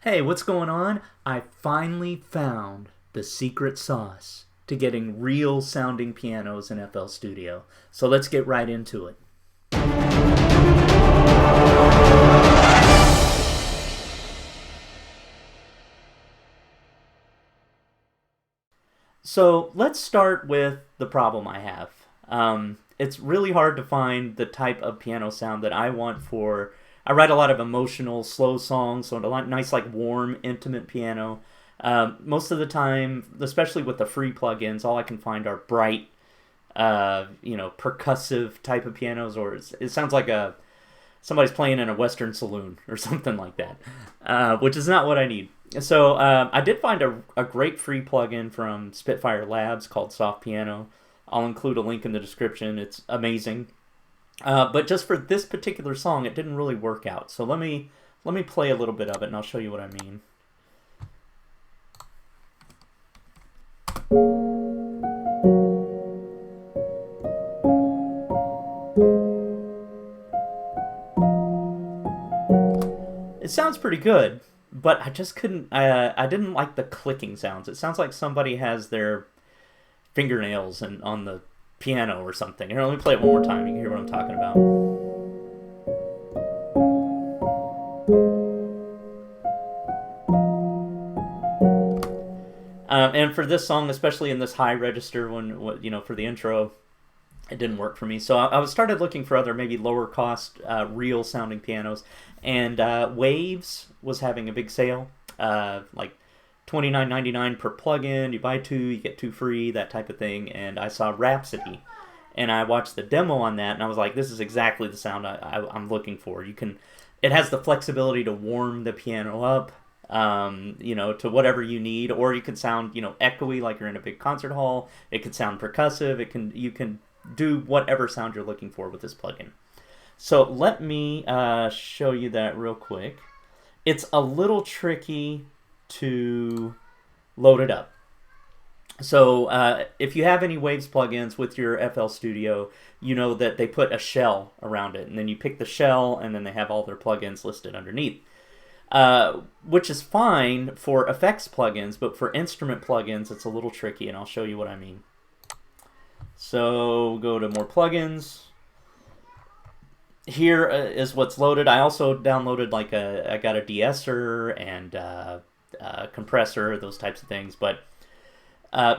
Hey, what's going on? I finally found the secret sauce to getting real sounding pianos in FL Studio. So let's get right into it. So let's start with the problem I have. It's really hard to find the type of piano sound that I want for. I write a lot of emotional, slow songs, so a lot nice, like warm, intimate piano. Most of the time, especially with the free plugins, all I can find are bright, percussive type of pianos, or it sounds like somebody's playing in a Western saloon or something like that, which is not what I need. So I did find a great free plugin from Spitfire Labs called Soft Piano. I'll include a link in the description. It's amazing. But just for this particular song, it didn't really work out. So let me play a little bit of it, and I'll show you what I mean. It sounds pretty good, but I just couldn't. I didn't like the clicking sounds. It sounds like somebody has their fingernails on the piano or something. Here, let me play it one more time. You can hear what I'm talking about. And for this song, especially in this high register, for the intro, it didn't work for me. So I started looking for other maybe lower cost, real sounding pianos, and Waves was having a big sale, like $29.99 per plugin. You buy two, you get two free, that type of thing. And I saw Rhapsody, and I watched the demo on that, and I was like, this is exactly the sound I'm looking for. It has the flexibility to warm the piano up, to whatever you need, or you can sound, echoey like you're in a big concert hall. It could sound percussive. You can do whatever sound you're looking for with this plugin. So let me show you that real quick. It's a little tricky to load it up. So if you have any Waves plugins with your FL Studio, you know that they put a shell around it, and then you pick the shell, and then they have all their plugins listed underneath. Which is fine for effects plugins, but for instrument plugins, it's a little tricky, and I'll show you what I mean. So go to more plugins. Here is what's loaded. I also downloaded I got a de-esser and compressor, those types of things, but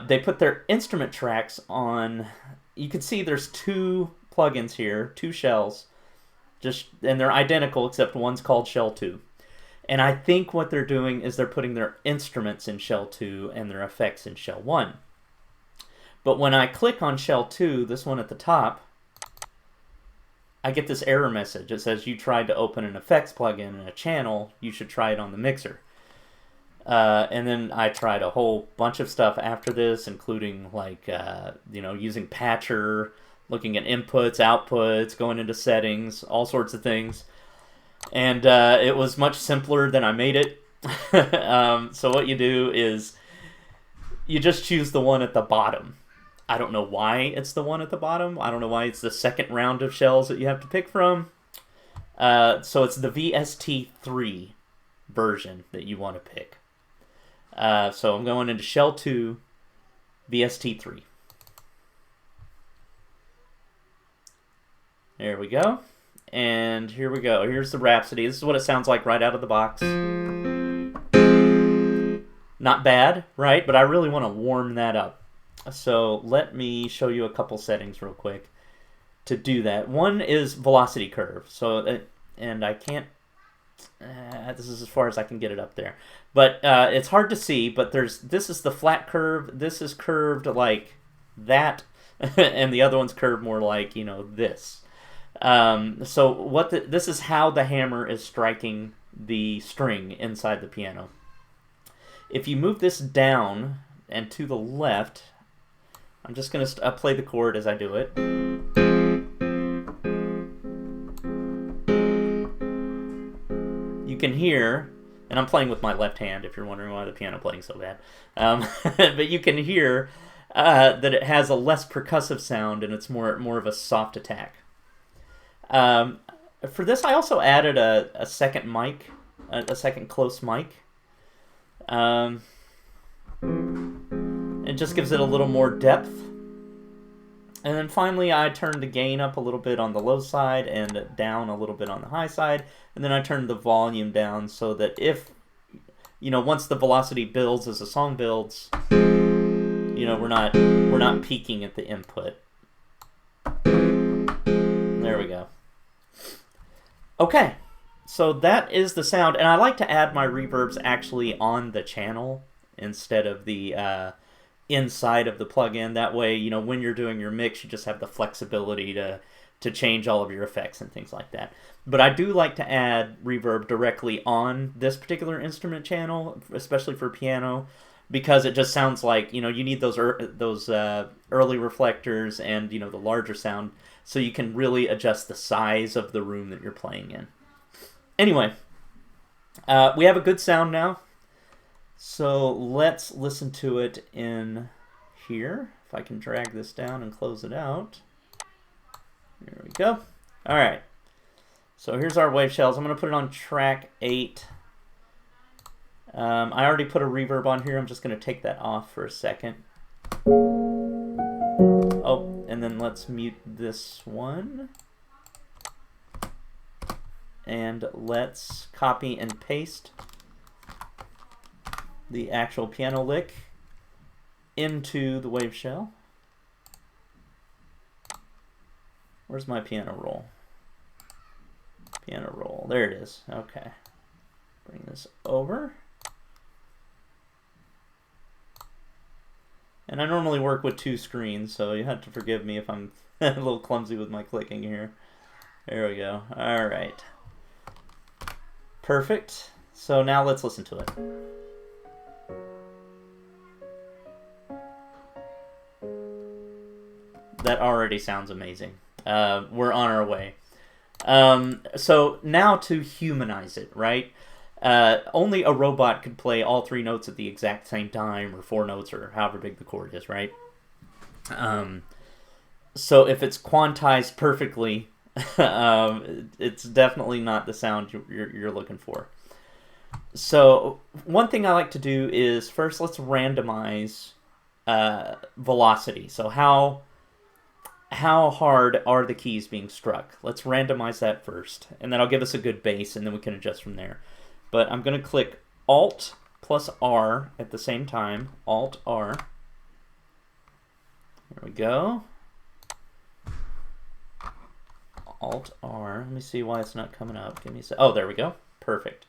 they put their instrument tracks on. You can see there's two plugins here, two shells, and they're identical except one's called Shell 2. And I think what they're doing is they're putting their instruments in Shell 2 and their effects in Shell 1. But when I click on Shell 2, this one at the top, I get this error message. It says you tried to open an effects plugin in a channel. You should try it on the mixer. And then I tried a whole bunch of stuff after this, including using Patcher, looking at inputs, outputs, going into settings, all sorts of things. And it was much simpler than I made it. So what you do is you just choose the one at the bottom. I don't know why it's the one at the bottom. I don't know why it's the second round of shells that you have to pick from. So it's the VST3 version that you want to pick. So I'm going into Shell 2, VST3. There we go. And here we go. Here's the Rhapsody. This is what it sounds like right out of the box. Not bad, right? But I really want to warm that up. So let me show you a couple settings real quick to do that. One is velocity curve. And I can't. This is as far as I can get it up there. But it's hard to see. But this is the flat curve. This is curved like that, and the other one's curved more like this. So this is how the hammer is striking the string inside the piano. If you move this down and to the left, I'm just going to play the chord as I do it. You can hear, and I'm playing with my left hand if you're wondering why the piano playing so bad, but you can hear that it has a less percussive sound and it's more of a soft attack. For this, I also added a second mic, a second close mic. It just gives it a little more depth. And then finally, I turned the gain up a little bit on the low side and down a little bit on the high side. And then I turned the volume down so that if, once the velocity builds as the song builds, we're not peaking at the input. There we go. Okay, so that is the sound. And I like to add my reverbs actually on the channel instead of the inside of the plugin. That way, when you're doing your mix, you just have the flexibility to change all of your effects and things like that. But I do like to add reverb directly on this particular instrument channel, especially for piano, because it just sounds like, you need those early reflectors and, the larger sound, so you can really adjust the size of the room that you're playing in. Anyway, we have a good sound now. So let's listen to it in here. If I can drag this down and close it out. There we go. All right. So here's our wave shells. I'm going to put it on track 8. I already put a reverb on here. I'm just going to take that off for a second. Oh, and then let's mute this one. And let's copy and paste the actual piano lick into the wave shell. Where's my piano roll? Piano roll. There it is. Okay. Bring this over. And I normally work with 2 screens, so you have to forgive me if I'm a little clumsy with my clicking here. There we go. All right. Perfect. So now let's listen to it. That already sounds amazing. We're on our way. So now to humanize it, right? Only a robot could play all 3 notes at the exact same time, or 4 notes, or however big the chord is, right? So if it's quantized perfectly, it's definitely not the sound you're looking for. So one thing I like to do is first let's randomize velocity. So how hard are the keys being struck? Let's randomize that first, and that'll give us a good base, and then we can adjust from there. But I'm going to click Alt plus R at the same time. Alt R. There we go. Alt R. Let me see why it's not coming up. Give me a sec. Oh, there we go. Perfect.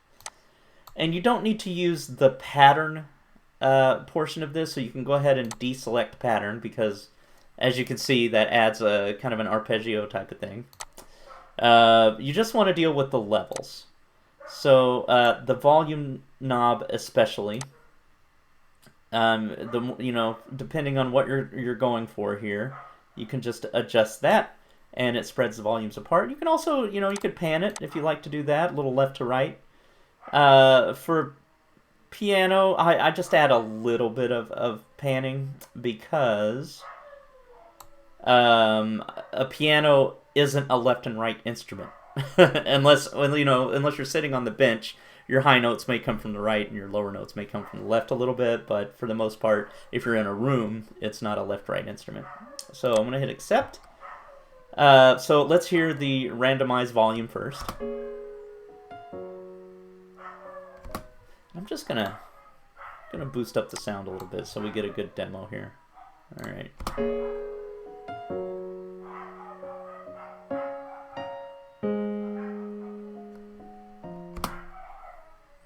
And you don't need to use the pattern portion of this, so you can go ahead and deselect pattern, because as you can see, that adds a kind of an arpeggio type of thing. You just want to deal with the levels. So the volume knob especially, depending on what you're going for here, you can just adjust that, and it spreads the volumes apart. You can also, you could pan it if you like to do that, a little left to right. For piano, I just add a little bit of panning, because a piano isn't a left and right instrument. unless you're sitting on the bench, your high notes may come from the right and your lower notes may come from the left a little bit, but for the most part, if you're in a room, it's not a left-right instrument. So I'm going to hit accept. So let's hear the randomized volume first. I'm just gonna boost up the sound a little bit so we get a good demo here. All right.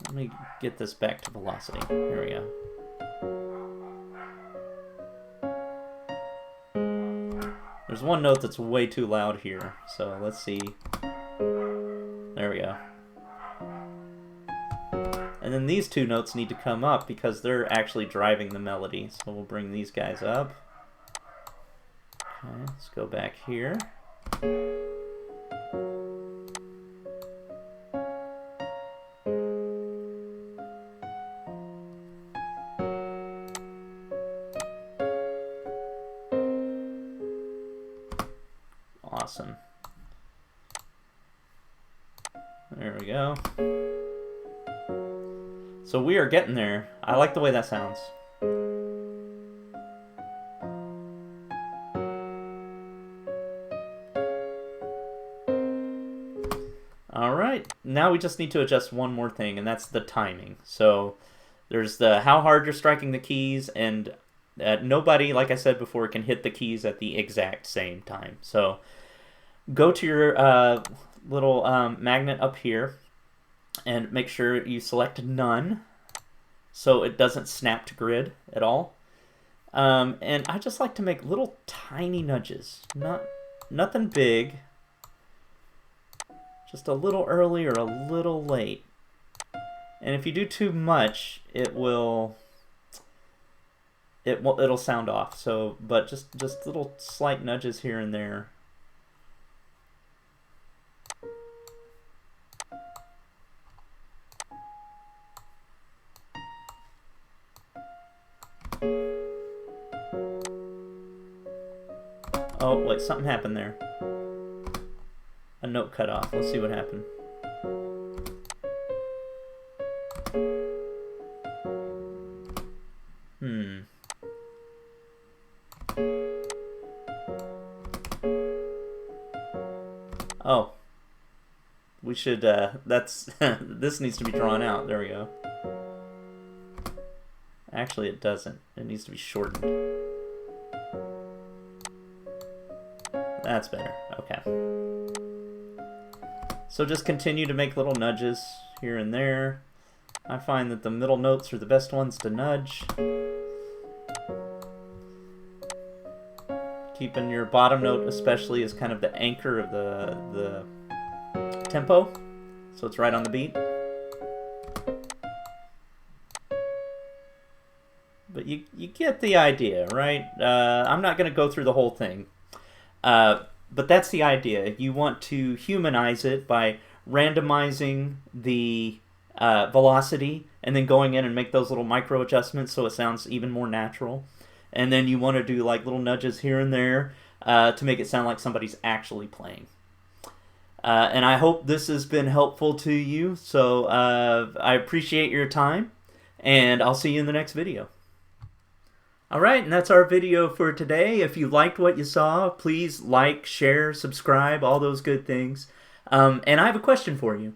Let me get this back to velocity. Here we go. There's one note that's way too loud here, so let's see. There we go. And then these 2 notes need to come up because they're actually driving the melody. So we'll bring these guys up. Okay, let's go back here. Awesome. There we go. So we are getting there. I like the way that sounds. Alright, now we just need to adjust one more thing, and that's the timing. So there's the how hard you're striking the keys, and nobody, like I said before, can hit the keys at the exact same time. So go to your little magnet up here and make sure you select none so it doesn't snap to grid at all. And I just like to make little tiny nudges, nothing big. Just a little early or a little late. And if you do too much, it'll sound off. So, but just little slight nudges here and there. Oh, wait, something happened there. A note cut off. Let's see what happened. Oh. We should, that's, this needs to be drawn out. There we go. Actually, it doesn't. It needs to be shortened. That's better. Okay. So just continue to make little nudges here and there. I find that the middle notes are the best ones to nudge. Keeping your bottom note especially as kind of the anchor of the tempo, so it's right on the beat. But you get the idea, right? I'm not going to go through the whole thing. But that's the idea. You want to humanize it by randomizing the velocity and then going in and make those little micro adjustments so it sounds even more natural. And then you want to do like little nudges here and there to make it sound like somebody's actually playing. And I hope this has been helpful to you. So I appreciate your time, and I'll see you in the next video. Alright, and that's our video for today. If you liked what you saw, please like, share, subscribe, all those good things. And I have a question for you.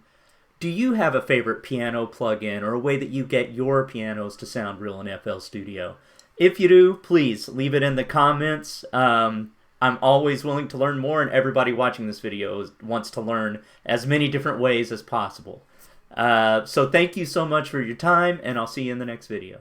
Do you have a favorite piano plugin or a way that you get your pianos to sound real in FL Studio? If you do, please leave it in the comments. I'm always willing to learn more, and everybody watching this video wants to learn as many different ways as possible. So thank you so much for your time, and I'll see you in the next video.